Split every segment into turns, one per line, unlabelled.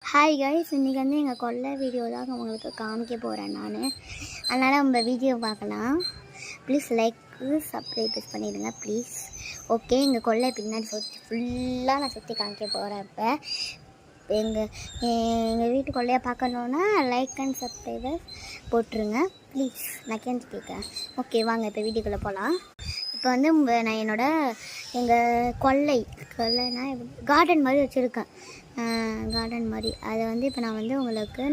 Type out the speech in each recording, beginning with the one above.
Hi guys, இன்றைக்கி வந்து எங்கள் கொல்லை வீடியோ தான் உங்களுக்கு காமிக்க போகிறேன் நான். அதனால் நம்ம வீடியோ பார்க்கலாம். ப்ளீஸ் சப்ஸ்கிரைப் பண்ணிடுங்க ப்ளீஸ். ஓகே, எங்கள் கொல்லை பின்னாடி ஃபுல்லாக நான் சுற்றி காமிக்க போகிறேன். இப்போ எங்கள் வீட்டு கொல்லையை பார்க்கணுன்னா லைக் அண்ட் சப்ஸ்கிரைபர் போட்டுருங்க ப்ளீஸ். நான் கேட்குறேன். ஓகே, வாங்க இப்போ வீடியோக்குள்ளே போகலாம். இப்போ வந்து நான் எங்கள் கொல்லைனா கார்டன் மாதிரி வச்சுருக்கேன். கார்டன் மாதிரி அதை வந்து இப்போ நான் வந்து உங்களுக்கு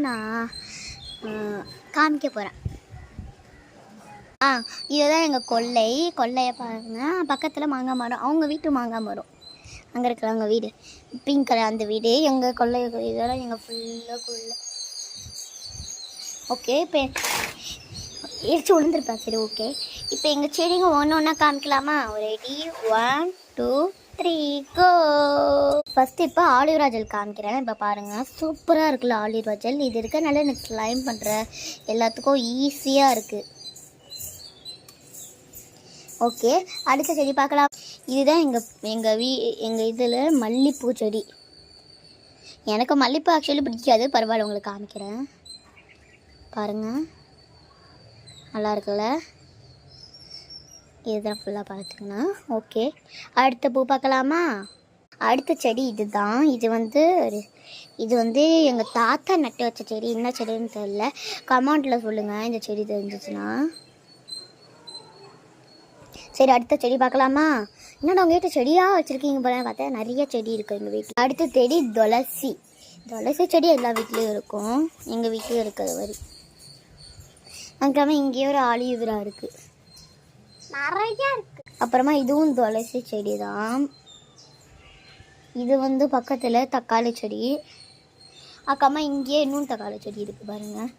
காமிக்க போகிறேன். இதுதான் எங்கள் கொல்லையை பாருங்கள். பக்கத்தில் மாங்காய் மரம், அவங்க வீட்டு மாங்காய் மரம் அங்கே இருக்கிற அவங்க வீடு பிங்க் கலர் அந்த வீடு. எங்கள் கொல்லை இதெல்லாம் எங்கள் ஃபுல்லாக கொல்லை. ஓகே, இப்போ எரிச்சு விழுந்துருப்பேன். சரி, ஓகே, இப்போ எங்கள் செடிங்க ஒன்று ஒன்றா காமிக்கலாமா? ரெடி, 1 2 3 கோ. ஃபஸ்ட்டு இப்போ ஆலிவ் ஜெல் காமிக்கிறேன். இப்போ பாருங்கள், சூப்பராக இருக்குல்ல ஆலிவ் ஜெல். இது இருக்கனால எனக்கு ஸ்லைம் பண்ணுற எல்லாத்துக்கும் ஈஸியாக இருக்குது. ஓகே, அடுத்த செடி பார்க்கலாம். இதுதான் எங்கள் இதில் மல்லிகைப்பூ செடி. எனக்கு மல்லிகைப்பூ ஆக்சுவலி பிடிக்காது, பரவாயில்ல உங்களுக்கு காமிக்கிறேன். பாருங்கள், நல்லா இருக்குல்ல? இதுதான் ஃபுல்லாக பார்த்துக்கண்ணா. ஓகே, அடுத்த பூ பார்க்கலாமா? அடுத்த செடி இதுதான். இது வந்து எங்கள் தாத்தா நட்டு வச்ச செடி. என்ன செடின்னு தெரியல, கமெண்ட்டில் சொல்லுங்கள் இந்த செடி தெரிஞ்சிச்சுன்னா. சரி, அடுத்த செடி பார்க்கலாமா? என்னடா உங்கள் வீட்டு செடியாக வச்சுருக்கீங்க போல பார்த்தா நிறைய செடி இருக்குது எங்கள் வீட்டில். அடுத்த செடி துளசி செடி எல்லா வீட்லேயும் இருக்கும், எங்கள் வீட்லேயும் இருக்கிறது வரி. அதுக்கப்புறமா இங்கேயே ஒரு ஆலிவ்ரா இருக்குது, நிறையா இருக்குது. அப்புறமா இதுவும் துளசி செடி தான். இது வந்து பக்கத்தில் தக்காளி செடி. அப்புறமா இங்கேயே இன்னும் தக்காளி செடி இருக்குது பாருங்கள்,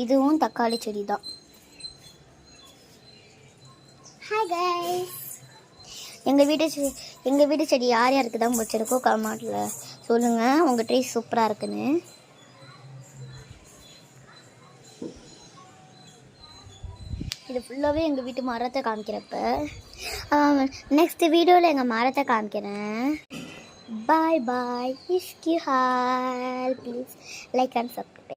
இதுவும் தக்காளி செடி தான். ஹாய் கைஸ், எங்கள் வீட்டு செடி யார் யாருக்கு தான் பிடிச்சிருக்கோ கமெண்ட்டில் சொல்லுங்கள். உங்கள் ட்ரீ சூப்பராக இருக்குன்னு. இது ஃபுல்லாகவே எங்கள் வீட்டு மரத்தை காமிக்கிறப்ப நெக்ஸ்ட் வீடியோவில் எங்கள் மரத்தை காமிக்கிறேன். Bye bye. If you hail please like and subscribe.